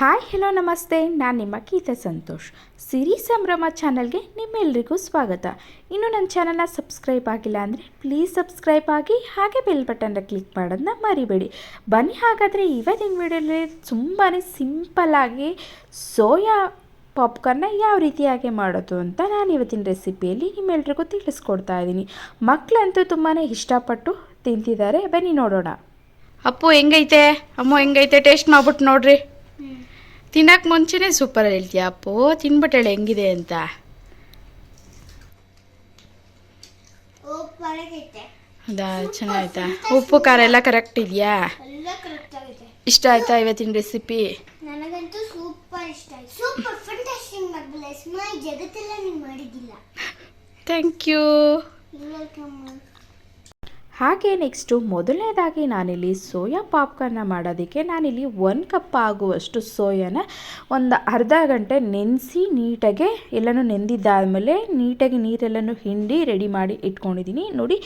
Hi hello ನಮಸ್ತೆ, ನಾನು ನಿಮ್ಮ ಗೀತಾ ಸಂತೋಷ್. ಸಿರಿ ಸಂಭ್ರಮ ಚಾನಲ್ಗೆ ನಿಮ್ಮೆಲ್ಲರಿಗೂ ಸ್ವಾಗತ. ಇನ್ನು ನನ್ನ ಚಾನಲ್ನ ಸಬ್ಸ್ಕ್ರೈಬ್ ಆಗಿಲ್ಲ ಅಂದರೆ ಪ್ಲೀಸ್ ಸಬ್ಸ್ಕ್ರೈಬ್ ಆಗಿ, ಹಾಗೆ ಬೆಲ್ ಬಟನ್ನ ಕ್ಲಿಕ್ ಮಾಡೋದನ್ನ ಮರಿಬೇಡಿ. ಬನ್ನಿ ಹಾಗಾದರೆ ಇವತ್ತಿನ ವಿಡಿಯೋಲಿ ತುಂಬಾ ಸಿಂಪಲ್ಲಾಗಿ ಸೋಯಾ ಪಾಪ್ಕಾರ್ನ್ನ ಯಾವ ರೀತಿಯಾಗಿ ಮಾಡೋದು ಅಂತ ನಾನು ಇವತ್ತಿನ ರೆಸಿಪಿಯಲ್ಲಿ ನಿಮ್ಮೆಲ್ರಿಗೂ ತಿಳಿಸ್ಕೊಡ್ತಾ ಇದ್ದೀನಿ. ಮಕ್ಕಳಂತೂ ತುಂಬಾ ಇಷ್ಟಪಟ್ಟು ತಿಂತಿದ್ದಾರೆ. ಬನ್ನಿ ನೋಡೋಣ. ಅಪ್ಪು ಹೆಂಗೈತೆ, ಅಮ್ಮ ಹೆಂಗೈತೆ, ಟೇಸ್ಟ್ ಮಾಡ್ಬಿಟ್ಟು ನೋಡ್ರಿ. ತಿನ್ನಕ್ಕೆ ಮುಂಚೆನೇ ಸೂಪರ್ ಹೇಳ್ತೀಯ ಅಪ್ಪು, ತಿನ್ಬಿಟ್ಟು ಹೇಳಿ ಹೆಂಗಿದೆ ಅಂತ. ಹೌದಾ, ಚೆನ್ನಾಯ್ತಾ? ಉಪ್ಪು ಖಾರ ಎಲ್ಲ ಕರೆಕ್ಟ್ ಇದೆಯಾ? ಇಷ್ಟ ಆಯ್ತಾ ಇವತ್ತಿನ ರೆಸಿಪಿ? ನನಗಂತೂ ಸೂಪರ್ ಇಷ್ಟ ಆಯ್ತು. Super fantastic marvellous. ಜಗತ್ತೆಲ್ಲ ನೀವು ಮಾಡಿದ್ದಿಲ್ಲ. Thank you. ಹಾಗೆ ನೆಕ್ಸ್ಟು ಮೊದಲನೇದಾಗಿ ನಾನಿಲ್ಲಿ ಸೋಯಾ ಪಾಪ್ಕಾರ್ನ್ನ ಮಾಡೋದಕ್ಕೆ ನಾನಿಲ್ಲಿ 1 ಕಪ್ ಆಗುವಷ್ಟು ಸೋಯಾನ ಒಂದು ಅರ್ಧ ಗಂಟೆ ನೆನೆಸಿ ನೀಟಾಗೆ ಎಲ್ಲನೂ ನೆಂದಿದ್ದಾದಮೇಲೆ ನೀಟಾಗಿ ನೀರೆಲ್ಲನೂ ಹಿಂಡಿ ರೆಡಿ ಮಾಡಿ ಇಟ್ಕೊಂಡಿದ್ದೀನಿ. ನೋಡಿ,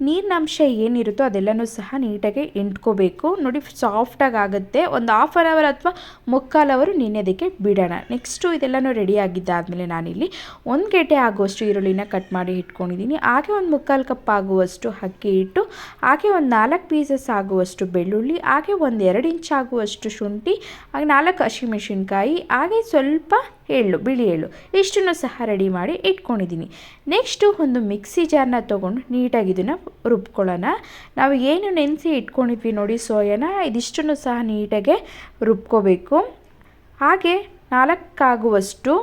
ನೀರಿನಂಶ ಏನಿರುತ್ತೋ ಅದೆಲ್ಲನೂ ಸಹ ನೀಟಾಗಿ ಇಂಟ್ಕೋಬೇಕು. ನೋಡಿ, ಸಾಫ್ಟಾಗಿ ಆಗುತ್ತೆ. ಒಂದು ಹಾಫ್ ಆನ್ ಅವರ್ ಅಥವಾ ಮುಕ್ಕಾಲು ಅವರು ನೆನೆಯೋದಕ್ಕೆ ಬಿಡೋಣ. ನೆಕ್ಸ್ಟು ಇದೆಲ್ಲನೂ ರೆಡಿ ಆಗಿದ್ದಾದಮೇಲೆ ನಾನಿಲ್ಲಿ 1 ಗೆಡ್ಡೆ ಆಗುವಷ್ಟು ಈರುಳ್ಳಿನ ಕಟ್ ಮಾಡಿ ಇಟ್ಕೊಂಡಿದ್ದೀನಿ. ಹಾಗೆ ಒಂದು ಮುಕ್ಕಾಲು ಕಪ್ ಆಗುವಷ್ಟು ಅಕ್ಕಿ ಹಿಟ್ಟು, ಹಾಗೆ ಒಂದು 4 ಪೀಸಸ್ ಆಗುವಷ್ಟು ಬೆಳ್ಳುಳ್ಳಿ, ಹಾಗೆ ಒಂದು 2 ಇಂಚ್ ಆಗುವಷ್ಟು ಶುಂಠಿ, ಹಾಗೆ 4 ಹಸಿಮೆಣಸಿನ್ಕಾಯಿ, ಹಾಗೆ ಸ್ವಲ್ಪ ಎಳ್ಳು, ಬಿಳಿ ಎಳ್ಳು, ಇಷ್ಟನ್ನು ಸಹ ರೆಡಿ ಮಾಡಿ ಇಟ್ಕೊಂಡಿದ್ದೀನಿ. ನೆಕ್ಸ್ಟು ಒಂದು ಮಿಕ್ಸಿ ಜಾರ್ನ ತೊಗೊಂಡು ನೀಟಾಗಿ ಇದನ್ನು ರುಬ್ಕೊಳ್ಳೋಣ. ನಾವು ಏನು ನೆನೆಸಿ ಇಟ್ಕೊಂಡಿದ್ವಿ ನೋಡಿ ಸೋಯಾನ, ಇದಿಷ್ಟನ್ನು ಸಹ ನೀಟಾಗೆ ರುಬ್ಕೋಬೇಕು. ಹಾಗೆ 4 ಆಗುವಷ್ಟು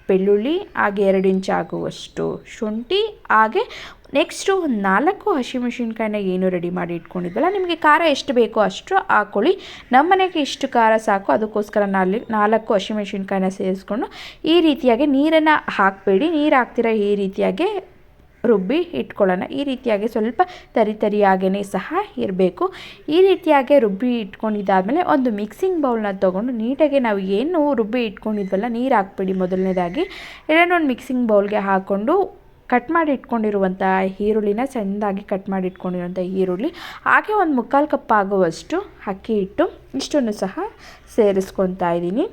ಬೆಳ್ಳುಳ್ಳಿ, ಹಾಗೆ 2 ಇಂಚ್ ಆಗುವಷ್ಟು ಶುಂಠಿ, ಹಾಗೆ ನೆಕ್ಸ್ಟು ಒಂದು 4 ಹಸಿಮೆಣಸಿನ್ಕಾಯಿನ ಏನು ರೆಡಿ ಮಾಡಿ ಇಟ್ಕೊಂಡಿದ್ವಲ್ಲ, ನಿಮಗೆ ಖಾರ ಎಷ್ಟು ಬೇಕೋ ಅಷ್ಟು ಹಾಕ್ಕೊಳ್ಳಿ. ನಮ್ಮ ಮನೆಗೆ ಇಷ್ಟು ಖಾರ ಸಾಕು, ಅದಕ್ಕೋಸ್ಕರ 4 ಹಸಿಮೆಣಸಿನ್ಕಾಯಿನ ಸೇರಿಸ್ಕೊಂಡು ಈ ರೀತಿಯಾಗಿ ನೀರನ್ನು ಹಾಕಬೇಡಿ. ನೀರು ಹಾಕ್ತಿರ ಈ ರೀತಿಯಾಗಿ ರುಬ್ಬಿ ಇಟ್ಕೊಳ್ಳೋಣ. ಈ ರೀತಿಯಾಗಿ ಸ್ವಲ್ಪ ತರಿಯಾಗೇ ಸಹ ಇರಬೇಕು. ಈ ರೀತಿಯಾಗಿ ರುಬ್ಬಿ ಇಟ್ಕೊಂಡಿದ್ದಾದಮೇಲೆ ಒಂದು ಮಿಕ್ಸಿಂಗ್ ಬೌಲ್ನ ತೊಗೊಂಡು ನೀಟಾಗಿ ನಾವು ಏನು ರುಬ್ಬಿ ಇಟ್ಕೊಂಡಿದ್ವಲ್ಲ, ನೀರು ಹಾಕ್ಬೇಡಿ. ಮೊದಲನೇದಾಗಿ ಇದನ್ನು ಒಂದು ಮಿಕ್ಸಿಂಗ್ ಬೌಲ್ಗೆ ಹಾಕ್ಕೊಂಡು ಕಟ್ ಮಾಡಿ ಇಟ್ಕೊಂಡಿರುವಂಥ ಈರುಳ್ಳಿನ ಸಣ್ಣದಾಗಿ ಕಟ್ ಮಾಡಿ ಇಟ್ಕೊಂಡಿರುವಂಥ ಈರುಳ್ಳಿ, ಹಾಗೆ ಒಂದು ಮುಕ್ಕಾಲು ಕಪ್ ಆಗುವಷ್ಟು ಅಕ್ಕಿ ಹಿಟ್ಟು, ಇಷ್ಟನ್ನು ಸಹ ಸೇರಿಸ್ಕೊತಾ ಇದ್ದೀನಿ.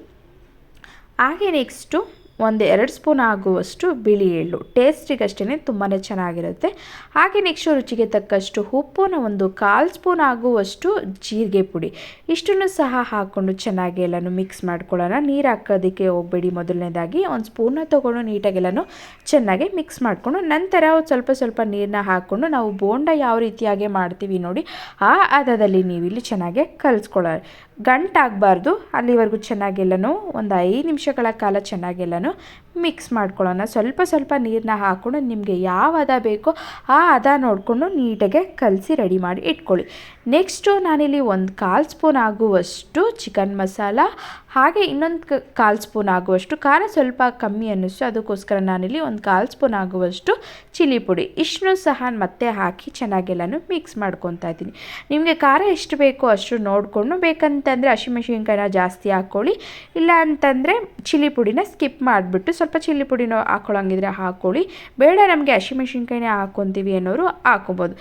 ಹಾಗೆ ನೆಕ್ಸ್ಟು ಒಂದು 2 ಸ್ಪೂನ್ ಆಗುವಷ್ಟು ಬಿಳಿ ಎಳ್ಳು, ಟೇಸ್ಟಿಗಷ್ಟೇ ತುಂಬಾ ಚೆನ್ನಾಗಿರುತ್ತೆ. ಹಾಗೆ ನೆಕ್ಸ್ಟು ರುಚಿಗೆ ತಕ್ಕಷ್ಟು ಉಪ್ಪುನ ಒಂದು 1/4 ಸ್ಪೂನ್ ಆಗುವಷ್ಟು ಜೀರಿಗೆ ಪುಡಿ, ಇಷ್ಟನ್ನು ಸಹ ಹಾಕ್ಕೊಂಡು ಚೆನ್ನಾಗಿ ಎಲ್ಲನೂ ಮಿಕ್ಸ್ ಮಾಡ್ಕೊಳ್ಳೋಣ. ನೀರು ಹಾಕೋದಕ್ಕೆ ಹೋಗಬೇಡಿ. ಮೊದಲನೇದಾಗಿ ಒಂದು ಸ್ಪೂನ್ನ ತೊಗೊಂಡು ನೀಟಾಗೆಲ್ಲನೂ ಚೆನ್ನಾಗಿ ಮಿಕ್ಸ್ ಮಾಡಿಕೊಂಡು ನಂತರ ಸ್ವಲ್ಪ ನೀರನ್ನ ಹಾಕ್ಕೊಂಡು ನಾವು ಬೋಂಡ ಯಾವ ರೀತಿಯಾಗಿ ಮಾಡ್ತೀವಿ ನೋಡಿ, ಆ ಹದದಲ್ಲಿ ನೀವಿಲ್ಲಿ ಚೆನ್ನಾಗಿ ಕಲಿಸ್ಕೊಳ್ಳೋಣ. ಗಂಟಾಗಬಾರ್ದು, ಅಲ್ಲಿವರೆಗೂ ಚೆನ್ನಾಗೆಲ್ಲನೂ ಒಂದು 5 ನಿಮಿಷಗಳ ಕಾಲ ಚೆನ್ನಾಗೆಲ್ಲನೂ ಮಿಕ್ಸ್ ಮಾಡ್ಕೊಳ್ಳೋಣ. ಸ್ವಲ್ಪ ನೀರನ್ನ ಹಾಕ್ಕೊಂಡು ನಿಮಗೆ ಯಾವ ಹದ ಬೇಕೋ ಆ ಹದ ನೋಡಿಕೊಂಡು ನೀಟಾಗೆ ಕಲಸಿ ರೆಡಿ ಮಾಡಿ ಇಟ್ಕೊಳ್ಳಿ. ನೆಕ್ಸ್ಟು ನಾನಿಲ್ಲಿ ಒಂದು 1/4 ಸ್ಪೂನ್ ಆಗುವಷ್ಟು ಚಿಕನ್ ಮಸಾಲ, ಹಾಗೆ ಇನ್ನೊಂದು 1/4 ಸ್ಪೂನ್ ಆಗುವಷ್ಟು ಖಾರ ಸ್ವಲ್ಪ ಕಮ್ಮಿ ಅನ್ನಿಸ್ತು, ಅದಕ್ಕೋಸ್ಕರ ನಾನಿಲ್ಲಿ ಒಂದು 1/4 ಸ್ಪೂನ್ ಆಗುವಷ್ಟು ಚಿಲ್ಲಿ ಪುಡಿ, ಇಷ್ಟನ್ನು ಸಹ ಮತ್ತೆ ಹಾಕಿ ಚೆನ್ನಾಗೆಲ್ಲನೂ ಮಿಕ್ಸ್ ಮಾಡ್ಕೊತಾ ಇದ್ದೀನಿ. ನಿಮಗೆ ಖಾರ ಎಷ್ಟು ಬೇಕೋ ಅಷ್ಟು ನೋಡಿಕೊಂಡು, ಬೇಕಂತಂದರೆ ಹಸಿಮೆಣಸಿನ್ಕಾಯಿನ ಜಾಸ್ತಿ ಹಾಕ್ಕೊಳ್ಳಿ, ಇಲ್ಲ ಅಂತಂದರೆ ಚಿಲ್ಲಿ ಪುಡಿನ ಸ್ಕಿಪ್ ಮಾಡಿಬಿಟ್ಟು ಸ್ವಲ್ಪ ಚಿಲ್ಲಿ ಪುಡಿನ ಹಾಕ್ಕೊಳ್ಳೋಂಗಿದ್ರೆ ಹಾಕ್ಕೊಳ್ಳಿ. ಬೇಡ ನಮಗೆ ಹಸಿಮೆಣಸಿನ್ಕಾಯಿನೇ ಹಾಕ್ಕೊತೀವಿ ಅನ್ನೋರು ಹಾಕ್ಕೊಬೋದು.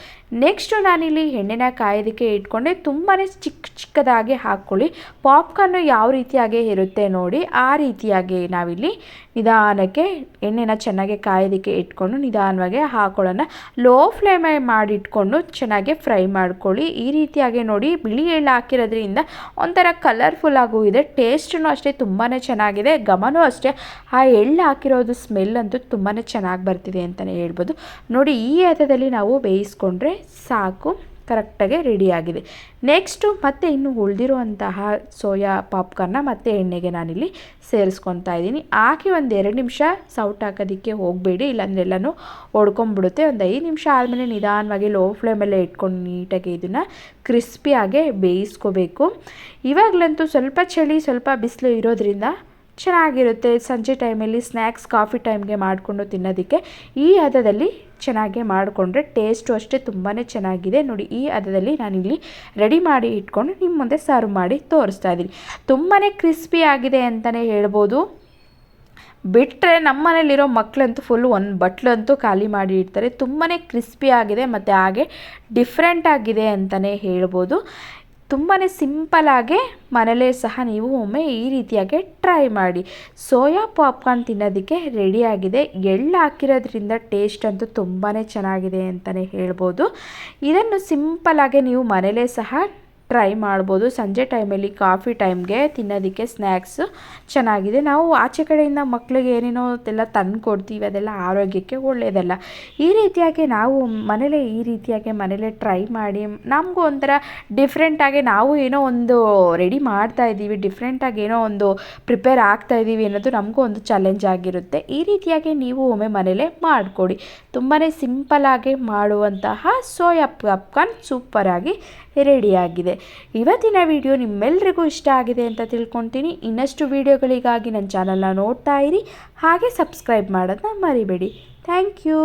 ನೆಕ್ಸ್ಟು ನಾನಿಲ್ಲಿ ಎಣ್ಣೆನ ಕಾಯೋದಕ್ಕೆ ಇಟ್ಕೊಂಡೆ. ತುಂಬಾ ಚಿಕ್ಕದಾಗಿ ಹಾಕ್ಕೊಳ್ಳಿ. ಪಾಪ್ಕಾರ್ನು ಯಾವ ರೀತಿಯಾಗಿ ಇರುತ್ತೆ ನೋಡಿ, ಆ ರೀತಿಯಾಗಿ ನಾವಿಲ್ಲಿ ನಿಧಾನಕ್ಕೆ ಎಣ್ಣೆನ ಚೆನ್ನಾಗಿ ಕಾಯೋದಕ್ಕೆ ಇಟ್ಕೊಂಡು ನಿಧಾನವಾಗಿ ಹಾಕ್ಕೊಳ್ಳೋಣ. ಲೋ ಫ್ಲೇಮ್ ಮಾಡಿಟ್ಕೊಂಡು ಚೆನ್ನಾಗಿ ಫ್ರೈ ಮಾಡ್ಕೊಳ್ಳಿ. ಈ ರೀತಿಯಾಗಿ ನೋಡಿ, ಬಿಳಿ ಎಳ್ಳು ಹಾಕಿರೋದ್ರಿಂದ ಒಂಥರ ಕಲರ್ಫುಲ್ ಆಗೂ ಇದೆ, ಟೇಸ್ಟೂ ಅಷ್ಟೇ ತುಂಬಾ ಚೆನ್ನಾಗಿದೆ, ಘಮನೂ ಅಷ್ಟೇ. ಆ ಎಳ್ಳು ಹಾಕಿರೋದು ಸ್ಮೆಲ್ ಅಂತೂ ತುಂಬಾ ಚೆನ್ನಾಗಿ ಬರ್ತಿದೆ ಅಂತಲೇ ಹೇಳ್ಬೋದು. ನೋಡಿ, ಈ ಹದದಲ್ಲಿ ನಾವು ಬೇಯಿಸ್ಕೊಂಡ್ರೆ ಸಾಕು, ಕರೆಕ್ಟಾಗಿ ರೆಡಿಯಾಗಿದೆ. ನೆಕ್ಸ್ಟು ಮತ್ತೆ ಇನ್ನು ಉಳಿದಿರುವಂತಹ ಸೋಯಾ ಪಾಪ್ಕಾರ್ನ್ನ ಮತ್ತೆ ಎಣ್ಣೆಗೆ ನಾನಿಲ್ಲಿ ಸೇರಿಸ್ಕೊತಾ ಇದ್ದೀನಿ. ಹಾಕಿ ಒಂದು 2 ನಿಮಿಷ ಸೌಟ್ ಹಾಕೋದಕ್ಕೆ ಹೋಗಬೇಡಿ, ಇಲ್ಲಾಂದ್ರೆ ಎಲ್ಲನೂ ಹೊಡ್ಕೊಂಬಿಡುತ್ತೆ. ಒಂದು 5 ನಿಮಿಷ ಆದಮೇಲೆ ನಿಧಾನವಾಗಿ ಲೋ ಫ್ಲೇಮಲ್ಲೇ ಇಟ್ಕೊಂಡು ನೀಟಾಗಿ ಇದನ್ನು ಕ್ರಿಸ್ಪಿಯಾಗಿ ಬೇಯಿಸ್ಕೋಬೇಕು. ಇವಾಗಲಂತೂ ಸ್ವಲ್ಪ ಚಳಿ ಸ್ವಲ್ಪ ಬಿಸಿಲು ಇರೋದ್ರಿಂದ ಚೆನ್ನಾಗಿರುತ್ತೆ. ಸಂಜೆ ಟೈಮಲ್ಲಿ ಸ್ನ್ಯಾಕ್ಸ್, ಕಾಫಿ ಟೈಮ್ಗೆ ಮಾಡಿಕೊಂಡು ತಿನ್ನೋದಕ್ಕೆ ಈ ಹದದಲ್ಲಿ ಚೆನ್ನಾಗಿ ಮಾಡಿಕೊಂಡ್ರೆ ಟೇಸ್ಟು ಅಷ್ಟೇ ತುಂಬಾ ಚೆನ್ನಾಗಿದೆ. ನೋಡಿ, ಈ ಹದದಲ್ಲಿ ನಾನಿಲ್ಲಿ ರೆಡಿ ಮಾಡಿ ಇಟ್ಕೊಂಡು ನಿಮ್ಮ ಮುಂದೆ ಸರ್ವ್ ಮಾಡಿ ತೋರಿಸ್ತಾ ಇದ್ದೀನಿ. ತುಂಬಾ ಕ್ರಿಸ್ಪಿ ಆಗಿದೆ ಅಂತಲೇ ಹೇಳ್ಬೋದು. ಬಿಟ್ಟರೆ ನಮ್ಮ ಮನೇಲಿರೋ ಮಕ್ಕಳಂತೂ ಫುಲ್ಲು ಒಂದು ಬಟ್ಲಂತೂ ಖಾಲಿ ಮಾಡಿ ಇಡ್ತಾರೆ. ತುಂಬಾ ಕ್ರಿಸ್ಪಿ ಆಗಿದೆ ಮತ್ತು ಹಾಗೆ ಡಿಫ್ರೆಂಟ್ ಆಗಿದೆ ಅಂತಲೇ ಹೇಳ್ಬೋದು. ತುಂಬಾ ಸಿಂಪಲಾಗೆ ಮನೇಲೇ ಸಹ ನೀವು ಒಮ್ಮೆ ಈ ರೀತಿಯಾಗಿ ಟ್ರೈ ಮಾಡಿ. ಸೋಯಾ ಪಾಪ್ಕಾರ್ನ್ ತಿನ್ನೋದಕ್ಕೆ ರೆಡಿಯಾಗಿದೆ. ಎಳ್ಳು ಹಾಕಿರೋದ್ರಿಂದ ಟೇಸ್ಟ್ ಅಂತೂ ತುಂಬಾ ಚೆನ್ನಾಗಿದೆ ಅಂತಲೇ ಹೇಳ್ಬೋದು. ಇದನ್ನು ಸಿಂಪಲಾಗೆ ನೀವು ಮನೇಲೇ ಸಹ ಟ್ರೈ ಮಾಡ್ಬೋದು. ಸಂಜೆ ಟೈಮಲ್ಲಿ ಕಾಫಿ ಟೈಮ್ಗೆ ತಿನ್ನೋದಕ್ಕೆ ಸ್ನ್ಯಾಕ್ಸು ಚೆನ್ನಾಗಿದೆ. ನಾವು ಆಚೆ ಕಡೆಯಿಂದ ಮಕ್ಕಳಿಗೆ ಏನೇನೋ ಎಲ್ಲ ತಂದು ಕೊಡ್ತೀವಿ, ಅದೆಲ್ಲ ಆರೋಗ್ಯಕ್ಕೆ ಒಳ್ಳೆಯದಲ್ಲ. ಈ ರೀತಿಯಾಗಿ ನಾವು ಮನೇಲೇ ಟ್ರೈ ಮಾಡಿ ನಮಗೂ ಒಂಥರ ಡಿಫ್ರೆಂಟಾಗಿ ನಾವು ಏನೋ ಒಂದು ರೆಡಿ ಮಾಡ್ತಾಯಿದ್ದೀವಿ, ಡಿಫ್ರೆಂಟಾಗಿ ಏನೋ ಒಂದು ಪ್ರಿಪೇರ್ ಆಗ್ತಾಯಿದ್ದೀವಿ ಅನ್ನೋದು ನಮಗೂ ಒಂದು ಚಾಲೆಂಜ್ ಆಗಿರುತ್ತೆ. ಈ ರೀತಿಯಾಗಿ ನೀವು ಒಮ್ಮೆ ಮನೇಲೇ ಮಾಡಿಕೊಡಿ. ತುಂಬಾ ಸಿಂಪಲಾಗಿ ಮಾಡುವಂತಹ ಸೋಯಾ ಪಾಪ್ಕಾರ್ನ್ ಸೂಪರಾಗಿ ರೆಡಿಯಾಗಿದೆ. ಇವತ್ತಿನ ವಿಡಿಯೋ ನಿಮ್ಮೆಲ್ಲರಿಗೂ ಇಷ್ಟ ಆಗಿದೆ ಅಂತ ತಿಳ್ಕೊತೀನಿ. ಇನ್ನಷ್ಟು ವಿಡಿಯೋಗಳಿಗಾಗಿ ನನ್ನ ಚಾನಲ್ನ ನೋಡ್ತಾ ಇರಿ, ಹಾಗೆ ಸಬ್ಸ್ಕ್ರೈಬ್ ಮಾಡೋದನ್ನ ಮರಿಬೇಡಿ. Thank you.